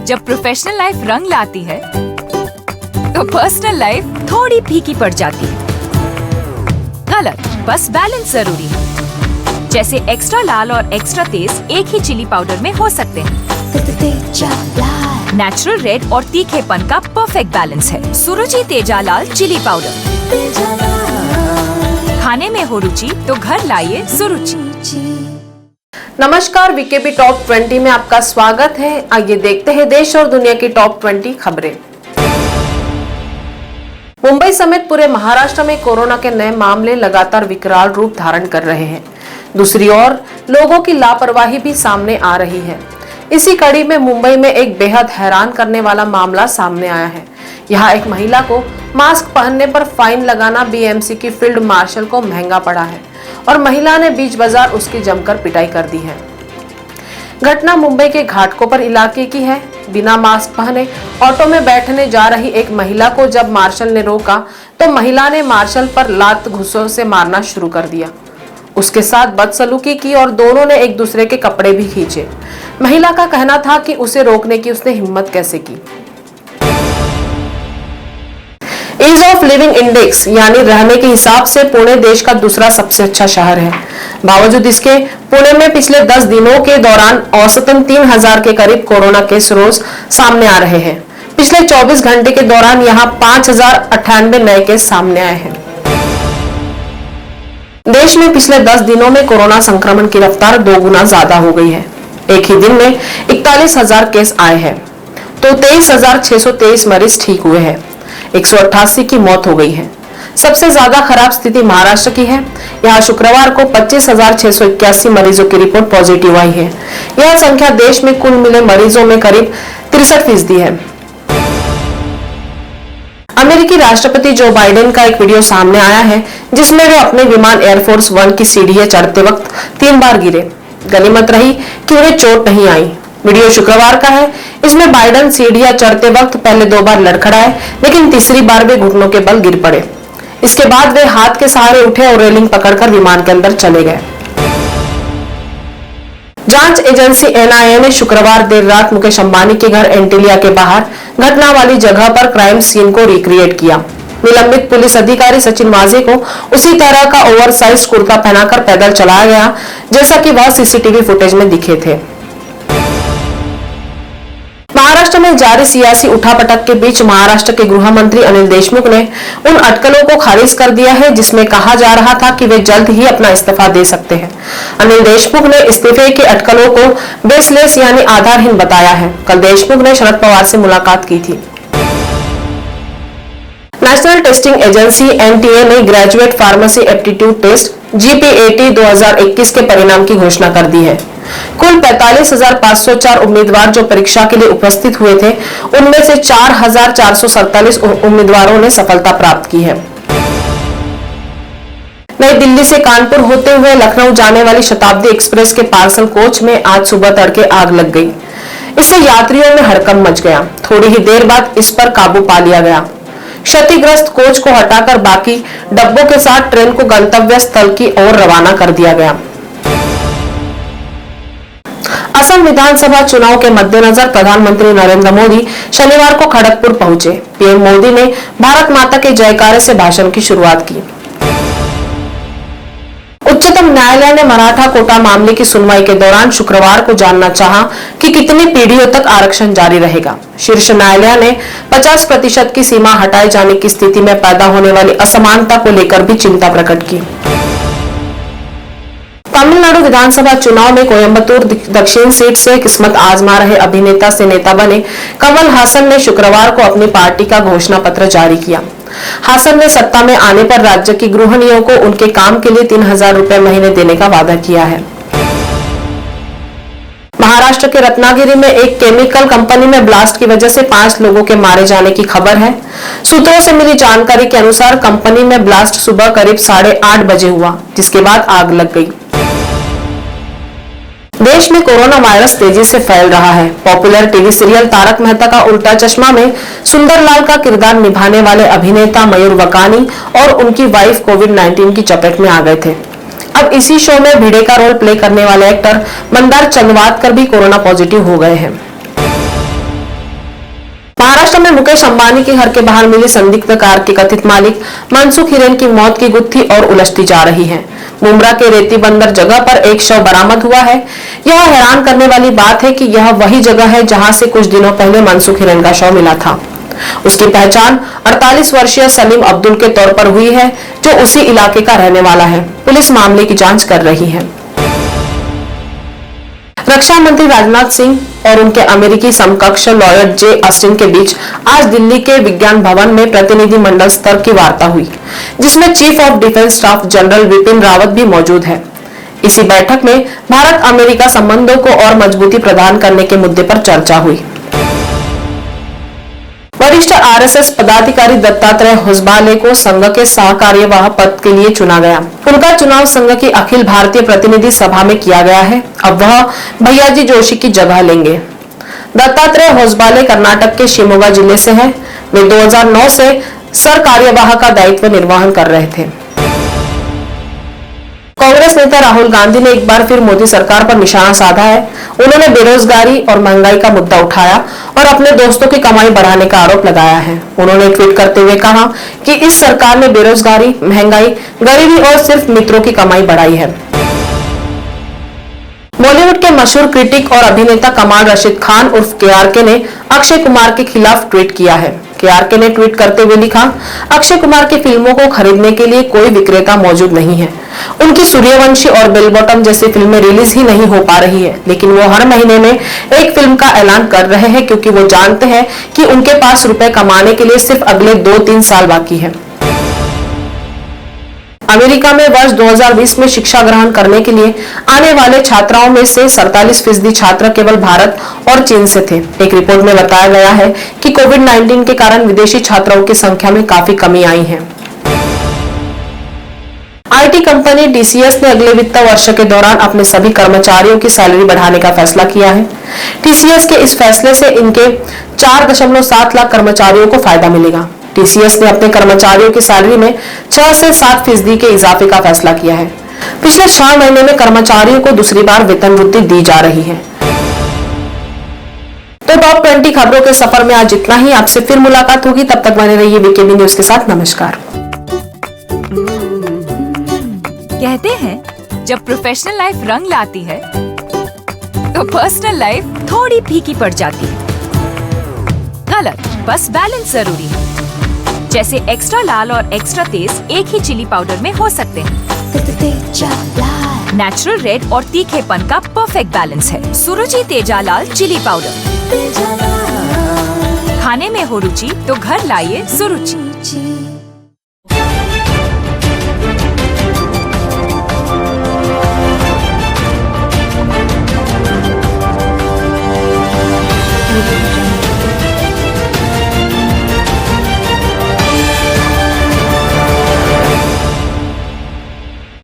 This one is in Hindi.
जब प्रोफेशनल लाइफ रंग लाती है तो पर्सनल लाइफ थोड़ी फीकी पड़ जाती है। गलत, बस बैलेंस जरूरी है। जैसे एक्स्ट्रा लाल और एक्स्ट्रा तेज एक ही चिली पाउडर में हो सकते हैं। नेचुरल रेड और तीखेपन का परफेक्ट बैलेंस है सुरुचि तेजा लाल चिली पाउडर। खाने में हो रुचि तो घर लाइए सुरुचि। नमस्कार, वीकेबी टॉप 20 में आपका स्वागत है। आइए देखते हैं देश और दुनिया की टॉप 20 खबरें। मुंबई समेत पूरे महाराष्ट्र में कोरोना के नए मामले लगातार विकराल रूप धारण कर रहे हैं। दूसरी ओर लोगों की लापरवाही भी सामने आ रही है। इसी कड़ी में मुंबई में एक बेहद हैरान करने वाला मामला सामने आया है। यहाँ एक महिला को मास्क पहनने पर फाइन लगाना बीएमसी की फील्ड मार्शल को महंगा पड़ा है और महिला ने बीच बाजार उसकी जमकर पिटाई कर दी है। घटना मुंबई के घाटकोपर इलाके की है। बिना मास्क पहने ऑटो में बैठने जा रही एक महिला को जब मार्शल ने रोका तो महिला ने मार्शल पर लात घूंसों से मारना शुरू कर दिया। उसके साथ बदसलूकी की और दोनों ने एक दूसरे के कपड़े भी खींचे। महिला का कहना था कि उसे रोकने की उसने हिम्मत कैसे की। ईज ऑफ लिविंग इंडेक्स यानी रहने के हिसाब से पुणे देश का दूसरा सबसे अच्छा शहर है। बावजूद इसके पुणे में पिछले 10 दिनों के दौरान औसतन 3000 के करीब कोरोना केस रोज सामने आ रहे हैं। पिछले 24 घंटे के दौरान यहां 5098 नए केस सामने आए हैं। देश में पिछले 10 दिनों में कोरोना संक्रमण की रफ्तार 2 गुना ज्यादा हो गई है। एक ही दिन में 41,000 केस आए हैं तो 23,623 मरीज ठीक हुए हैं। 188 की मौत हो गई है। सबसे ज्यादा खराब स्थिति महाराष्ट्र की है। यहाँ शुक्रवार को 25,681 मरीजों की रिपोर्ट पॉजिटिव आई है। यह संख्या देश में कुल मिले मरीजों में करीब 63% है। अमेरिकी राष्ट्रपति जो बाइडेन का एक वीडियो सामने आया है जिसमें वे अपने विमान एयरफोर्स 1 की सीढ़ियां चढ़ते वक्त 3 बार गिरे। गनीमत रही कि उन्हें चोट नहीं आई। वीडियो शुक्रवार का है। इसमें बाइडेन सीढ़ियां चढ़ते वक्त पहले 2 बार लड़खड़ाए लेकिन तीसरी बार वे घुटनों के बल गिर पड़े। इसके बाद वे हाथ के सहारे उठे और रेलिंग पकड़कर विमान के अंदर चले गए। जांच एजेंसी एनआईए ने शुक्रवार देर रात मुकेश अंबानी के घर एंटिलिया के बाहर घटना वाली जगह पर क्राइम सीन को रिक्रिएट किया। निलंबित पुलिस अधिकारी सचिन वाजे को उसी तरह का ओवरसाइज कुर्ता पहनाकर पैदल चलाया गया जैसा कि वह सीसीटीवी फुटेज में दिखे थे। महाराष्ट्र में जारी सियासी उठापटक के बीच महाराष्ट्र के गृह मंत्री अनिल देशमुख ने उन अटकलों को खारिज कर दिया है जिसमें कहा जा रहा था कि वे जल्द ही अपना इस्तीफा दे सकते हैं। अनिल देशमुख ने इस्तीफे के अटकलों को बेसलेस यानी आधारहीन बताया है। कल देशमुख ने शरद पवार से मुलाकात की थी। नेशनल टेस्टिंग एजेंसी एनटीए ने ग्रेजुएट फार्मेसी एप्टीट्यूड टेस्ट जीपीएटी 2021 के परिणाम की घोषणा कर दी है। कुल 45,504 उम्मीदवार जो परीक्षा के लिए उपस्थित हुए थे उनमें से 4,447 उम्मीदवारों ने सफलता प्राप्त की है। नई दिल्ली से कानपुर होते हुए लखनऊ जाने वाली शताब्दी एक्सप्रेस के पार्सल कोच में आज सुबह तड़के आग लग गई। इससे यात्रियों में हड़कंप मच गया। थोड़ी ही देर बाद इस पर काबू पा लिया गया। क्षतिग्रस्त कोच को हटाकर बाकी डब्बों के साथ ट्रेन को गंतव्य स्थल की ओर रवाना कर दिया गया। असम विधानसभा चुनाव के मद्देनजर प्रधानमंत्री नरेंद्र मोदी शनिवार को खड़गपुर पहुंचे। पीएम मोदी ने भारत माता के जयकारे से भाषण की शुरुआत की। उच्चतम न्यायालय ने मराठा कोटा मामले की सुनवाई के दौरान शुक्रवार को जानना चाहा कि कितनी पीढ़ियों तक आरक्षण जारी रहेगा। शीर्ष न्यायालय ने 50% की सीमा हटाए जाने की स्थिति में पैदा होने वाली असमानता को लेकर भी चिंता प्रकट की। तमिलनाडु विधानसभा चुनाव में कोयम्बटूर दक्षिण सीट से किस्मत आजमा रहे अभिनेता से नेता बने कमल हासन ने शुक्रवार को अपनी पार्टी का घोषणा पत्र जारी किया। हासन ने सत्ता में आने पर राज्य की गृहिणियों को उनके काम के लिए 3,000 रुपए महीने देने का वादा किया है। महाराष्ट्र के रत्नागिरी में एक केमिकल कंपनी में ब्लास्ट की वजह से 5 लोगों के मारे जाने की खबर है। सूत्रों से मिली जानकारी के अनुसार कंपनी में ब्लास्ट सुबह करीब 8:30 बजे हुआ जिसके बाद आग लग गई। देश में कोरोना वायरस तेजी से फैल रहा है। Popular TV serial Taarak Mehta का उल्टा चश्मा में सुंदरलाल का किरदार निभाने वाले अभिनेता मयूर वकानी और उनकी वाइफ कोविड-19 की चपेट में आ गए थे। अब इसी शो में भिड़े का रोल प्ले करने वाले एक्टर मंदार चंदवादकर भी कोरोना पॉजिटिव हो गए हैं। महाराष्ट्र में मुकेश अंबानी के घर के बाहर मिली संदिग्ध कार के कथित मालिक मनसुख हिरेन की मौत की गुत्थी और उलझती जा रही है। मुंब्रा के रेती बंदर जगह पर एक शव बरामद हुआ है। यह हैरान करने वाली बात है कि यह वही जगह है जहां से कुछ दिनों पहले मनसुख हिरेन का शव मिला था। उसकी पहचान 48 वर्षीय सलीम अब्दुल के तौर पर हुई है, जो उसी इलाके का रहने वाला है। पुलिस मामले की जांच कर रही है। रक्षा मंत्री राजनाथ सिंह और उनके अमेरिकी समकक्ष लॉयड जे ऑस्टिन के बीच आज दिल्ली के विज्ञान भवन में प्रतिनिधि मंडल स्तर की वार्ता हुई, जिसमें chief of defence staff general Vipin Rawat भी मौजूद है। इसी बैठक में भारत अमेरिका संबंधों को और मजबूती प्रदान करने के मुद्दे पर चर्चा हुई। वरिष्ठ आरएसएस पदाधिकारी दत्तात्रेय होसबाले को संघ के सह कार्यवाह पद के लिए चुना गया। उनका चुनाव संघ की अखिल भारतीय प्रतिनिधि सभा में किया गया है। अब वह भैयाजी जोशी की जगह लेंगे। दत्तात्रेय होसबाले कर्नाटक के शिमोगा जिले से हैं। वे 2009 से सर कार्यवाह का दायित्व निर्वहन कर रहे थे। कांग्रेस नेता राहुल गांधी ने एक बार फिर मोदी सरकार पर निशाना साधा है। उन्होंने बेरोजगारी और महंगाई का मुद्दा उठाया और अपने दोस्तों की कमाई बढ़ाने का आरोप लगाया है। उन्होंने ट्वीट करते हुए कहा कि इस सरकार ने बेरोजगारी, महंगाई, गरीबी और सिर्फ मित्रों की कमाई बढ़ाई है। बॉलीवुड के मशहूर क्रिटिक और अभिनेता कमाल रशीद खान उर्फ केआरके ने अक्षय कुमार के खिलाफ ट्वीट किया है। केआरके ने ट्वीट करते हुए लिखा, अक्षय कुमार की फिल्मों को खरीदने के लिए कोई विक्रेता मौजूद नहीं है। उनकी सूर्यवंशी और बेल बॉटम जैसी फिल्में रिलीज ही नहीं हो पा रही है, लेकिन वो हर महीने में एक फिल्म का ऐलान कर रहे हैं, क्योंकि वो जानते हैं कि उनके पास रुपए कमाने के लिए सिर्फ अगले 2-3 साल बाकी है। अमेरिका में वर्ष 2020 में शिक्षा ग्रहण करने के लिए आने वाले छात्राओं में से 47% छात्र केवल भारत और चीन से थे। एक रिपोर्ट में बताया गया है कि कोविड-19 के कारण विदेशी छात्राओं की संख्या में काफी कमी आई है। आईटी कंपनी टीसीएस ने अगले वित्त वर्ष के दौरान अपने सभी कर्मचारियों की सैलरी बढ़ाने का फैसला किया है। टीसीएस के इस फैसले से इनके 4.7 लाख कर्मचारियों को फायदा मिलेगा। टीसीएस ने अपने कर्मचारियों की सैलरी में 6 से 7% के इजाफे का फैसला किया है। पिछले 6 महीने में कर्मचारियों को दूसरी बार वेतन वृद्धि दी जा रही है। तो टॉप 20 खबरों के सफर में आज इतना ही। आपसे फिर मुलाकात होगी, तब तक बने रहिए वीकेबी न्यूज के साथ। नमस्कार। कहते हैं जब प्रोफेशनल लाइफ रंग लाती है तो पर्सनल लाइफ थोड़ी फीकी पड़ जाती है। गलत, बस बैलेंस जरूरी है। जैसे एक्स्ट्रा लाल और एक्स्ट्रा तेज एक ही चिली पाउडर में हो सकते हैं। नेचुरल रेड और तीखेपन का परफेक्ट बैलेंस है सुरुचि तेजा लाल चिली पाउडर। खाने में हो रुचि तो घर लाइए सुरुचि।